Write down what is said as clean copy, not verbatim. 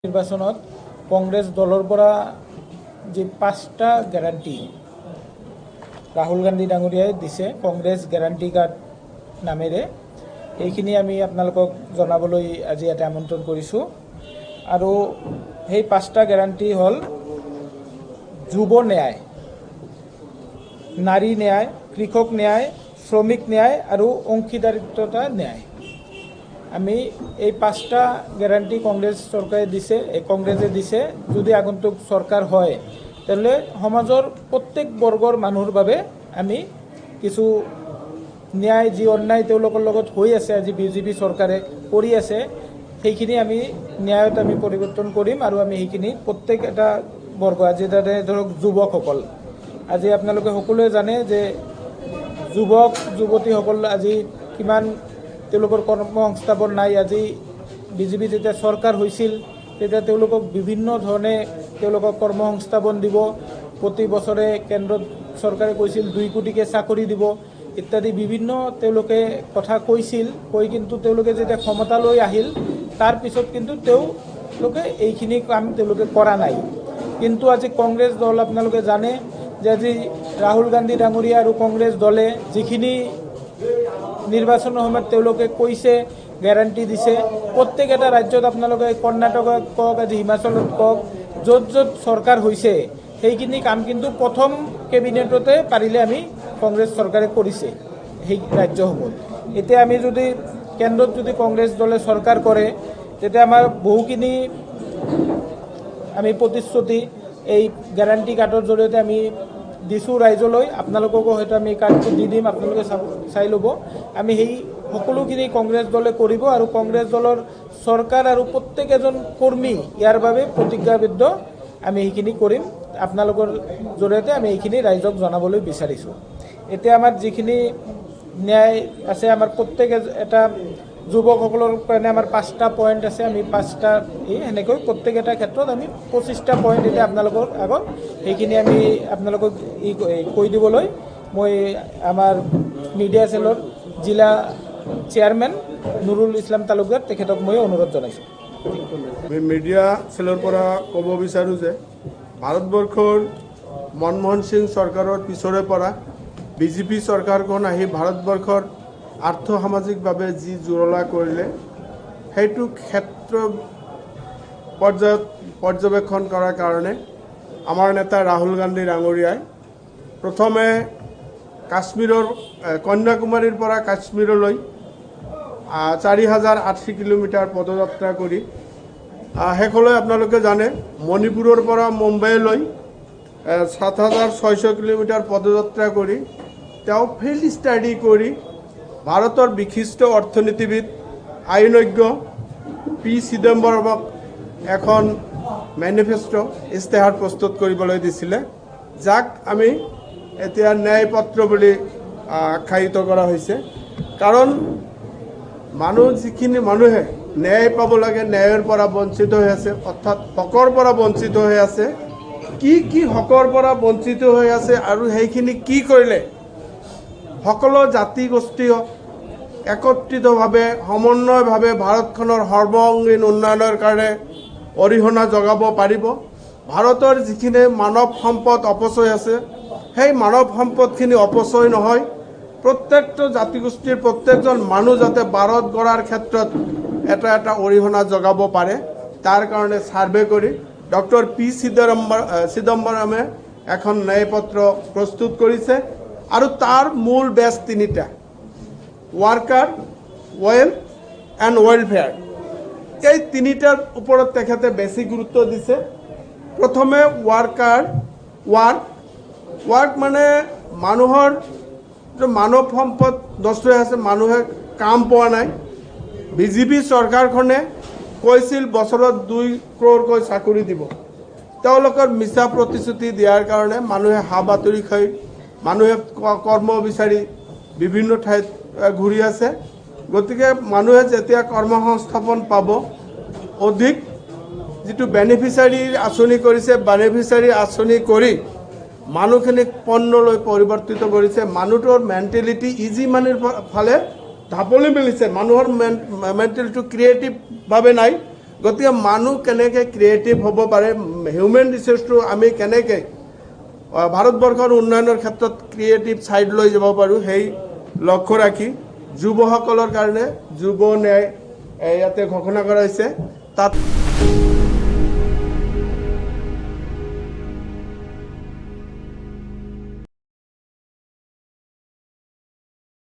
নিৰ্বাচনত কংগ্ৰেস দলৰ পৰা যে 5টা গ্যাৰান্টি ৰাহুল গান্ধী ডাঙৰীয়াই দিছে কংগ্ৰেস গ্যাৰান্টি কাৰ্ড নামেৰে এইখিনি আমি আপোনালোকক জনাবলৈ আজি এটা আমন্ত্ৰণ কৰিছোঁ আৰু সেই 5টা গ্যাৰান্টি হল যুৱ ন্যায় নাৰী ন্যায় কৃষক ন্যায় শ্ৰমিক ন্যায় আৰু অংশীদাৰিত্বতা ন্যায় আমি এই 5টা গ্যাৰান্টি কংগ্ৰেস সৰকাৰে দিছে কংগ্ৰেসে দিছে যদি আগন্তুক সৰকাৰ হয় তাহলে সমাজৰ প্ৰত্যেক বৰ্গৰ মানুহৰ বাবে আমি কিছু ন্যায় যি অন্যায় তেওঁলোকৰ লগত হৈ আছে আজি বিজেপি সৰকাৰে কৰি আছে সেইখিনি আমি ন্যায়ত আমি পৰিৱৰ্তন কৰিম আৰু আমি সেইখিনি প্ৰত্যেক এটা বৰ্গ আজি ধৰক যুৱকসকল আজি আপোনালোকে সকলোৱে জানে যে যুৱক যুৱতীসকল আজি কিমান তেওঁলোকৰ কৰ্মসংস্থাপন নাই আজি বিজেপি যেতিয়া চৰকাৰ হৈছিল তেতিয়া তেওঁলোকক বিভিন্ন ধৰণে তেওঁলোকক কৰ্মসংস্থাপন দিব প্ৰতি বছৰে কেন্দ্ৰত চৰকাৰে কৈছিল 2 কোটিকে চাকৰি দিব ইত্যাদি বিভিন্ন তেওঁলোকে কথা কৈছিল কৈ কিন্তু তেওঁলোকে যেতিয়া ক্ষমতালৈ আহিল তাৰ পিছত কিন্তু তেওঁলোকে এইখিনি কাম তেওঁলোকে কৰা নাই কিন্তু আজি কংগ্ৰেছ দল আপোনালোকে জানে যে আজি ৰাহুল গান্ধী ডাঙৰীয়া আৰু কংগ্ৰেছ দলে যিখিনি নিৰ্বাচনৰ সময়ত তেওঁলোকে কৈছে গ্যাৰান্টি দিছে প্ৰত্যেক এটা ৰাজ্যত আপোনালোকে কৰ্ণাটকত কক আজি হিমাচলত কক য'ত য'ত চৰকাৰ হৈছে সেইখিনি কাম কিন্তু প্ৰথম কেবিনেটতে পাৰিলে আমি কংগ্ৰেছ চৰকাৰে কৰিছে সেই ৰাজ্যসমূহত এতিয়া আমি যদি কেন্দ্ৰত যদি কংগ্ৰেছ দলে চৰকাৰ কৰে তেতিয়া আমাৰ বহুখিনি আমি প্ৰতিশ্ৰুতি এই গ্যাৰান্টি কাৰ্ডৰ জৰিয়তে আমি দিছোঁ ৰাইজলৈ আপোনালোককো হয়তো আমি কাৰ্ডটো দি দিম আপোনালোকে চাই ল'ব আমি সেই সকলোখিনি কংগ্ৰেছ দলে কৰিব আৰু কংগ্ৰেছ দলৰ চৰকাৰ আৰু প্ৰত্যেক এজন কৰ্মী ইয়াৰ বাবে প্ৰতিজ্ঞাবদ্ধ আমি সেইখিনি কৰিম আপোনালোকৰ জৰিয়তে আমি এইখিনি ৰাইজক জনাবলৈ বিচাৰিছোঁ এতিয়া আমাৰ যিখিনি ন্যায় আছে আমাৰ প্ৰত্যেক এটা যুৱকসকলৰ কাৰণে আমাৰ 5টা পইণ্ট আছে আমি 5টা এনেকৈ প্ৰত্যেক এটা ক্ষেত্ৰত আমি 25টা পইণ্ট এতিয়া আপোনালোকৰ আগত সেইখিনি আমি আপোনালোকক কৈ দিবলৈ মই আমাৰ মিডিয়া সেলৰ জিলা চেয়াৰমেন নুৰুল ইছলাম তালুকদাৰ তেখেতক মই অনুৰোধ জনাইছোঁ মিডিয়া সেলৰ পৰা ক'ব বিচাৰোঁ যে ভাৰতবৰ্ষৰ মনমোহন সিং চৰকাৰৰ পিছৰে পৰা বিজেপি চৰকাৰখন আহি ভাৰতবৰ্ষৰ আৰ্থ সামাজিকভাৱে যি জুৰুলা কৰিলে সেইটো ক্ষেত্ৰ পৰ্যায়ত পৰ্যবেক্ষণ কৰাৰ কাৰণে আমাৰ নেতা ৰাহুল গান্ধী ডাঙৰীয়াই প্ৰথমে কাশ্মীৰৰ কন্যাকুমাৰীৰ পৰা কাশ্মীৰলৈ 4080 কিলোমিটাৰ পদযাত্ৰা কৰি শেষলৈ আপোনালোকে জানে মণিপুৰৰ পৰা মুম্বাইলৈ 7600 কিলোমিটাৰ পদযাত্ৰা কৰি তেওঁ ফিল্ড ষ্টাডি কৰি ভাৰতৰ বিশিষ্ট অৰ্থনীতিবিদ আইনজ্ঞ পি চিদম্বৰমক এখন মেনিফেষ্টো ইস্তেহাৰ প্ৰস্তুত কৰিবলৈ দিছিলে যাক আমি এতিয়া ন্যায়পত্ৰ বুলি আখ্যায়িত কৰা হৈছে কাৰণ যিখিনি মানুহে ন্যায় পাব লাগে ন্যায়ৰ পৰা বঞ্চিত হৈ আছে অৰ্থাৎ হকৰ পৰা বঞ্চিত হৈ আছে কি হকৰ পৰা বঞ্চিত হৈ আছে আৰু সেইখিনি কি কৰিলে সকলো জাতি গোষ্ঠী একত্ৰিতভাৱে সমন্বয়ভাৱে ভাৰতখনৰ সৰ্বাংগীন উন্নয়নৰ কাৰণে অৰিহণা যোগাব পাৰিব ভাৰতৰ যিখিনি মানৱ সম্পদ অপচয় আছে সেই মানৱ সম্পদখিনি অপচয় নহয় প্ৰত্যেকটো জাতি গোষ্ঠীৰ প্ৰত্যেকজন মানুহ যাতে ভাৰত গঢ়াৰ ক্ষেত্ৰত এটা অৰিহণা যোগাব পাৰে তাৰ কাৰণে ছাৰ্ভে কৰি ডক্টৰ পি চিদম্বৰমে এখন ন্যায়পত্ৰ প্ৰস্তুত কৰিছে আৰু তাৰ মূল বেছ 3টা ওয়াৰ্কাৰ ওয়েলথ এন্ড ওয়েলফেয়াৰ এই 3টাৰ ওপৰত তেখেতে বেছি গুৰুত্ব দিছে প্ৰথমে ওয়াৰ্ক মানে মানুহৰ মানৱ সম্পদ নষ্ট হৈ আছে মানুহে কাম পোৱা নাই বিজেপি চৰকাৰখনে কৈছিল বছৰত 2 crore চাকৰি দিব তেওঁলোকৰ মিছা প্ৰতিশ্ৰুতি দিয়াৰ কাৰণে মানুহে হাবাতৰি খাই মানুহে কৰ্ম বিচাৰি বিভিন্ন ঠাইত ঘূৰি আছে গতিকে মানুহে যেতিয়া কৰ্মসংস্থাপন পাব অধিক যিটো বেনিফিচিয়াৰী আঁচনি কৰিছে বেনিফিচিয়াৰী আঁচনি কৰি মানুহখিনিক পণ্যলৈ পৰিৱৰ্তিত কৰিছে মানুহটোৰ মেণ্টেলিটি ইজি মানিৰ ফালে ঢাপলি মেলিছে মানুহৰ মেণ্টেলিটি ক্ৰিয়েটিভভাৱে নাই গতিকে মানুহ কেনেকৈ ক্ৰিয়েটিভ হ'ব পাৰে, হিউমেন ৰিচোৰ্চটো আমি কেনেকৈ ভাৰতবৰ্ষৰ উন্নয়নৰ ক্ষেত্ৰত ক্ৰিয়েটিভ ছাইড লৈ যাব পাৰোঁ, সেই লক্ষ্য ৰাখি যুৱসকলৰ কাৰণে যুৱ ন্যায় ইয়াতে ঘোষণা কৰা হৈছে। তাত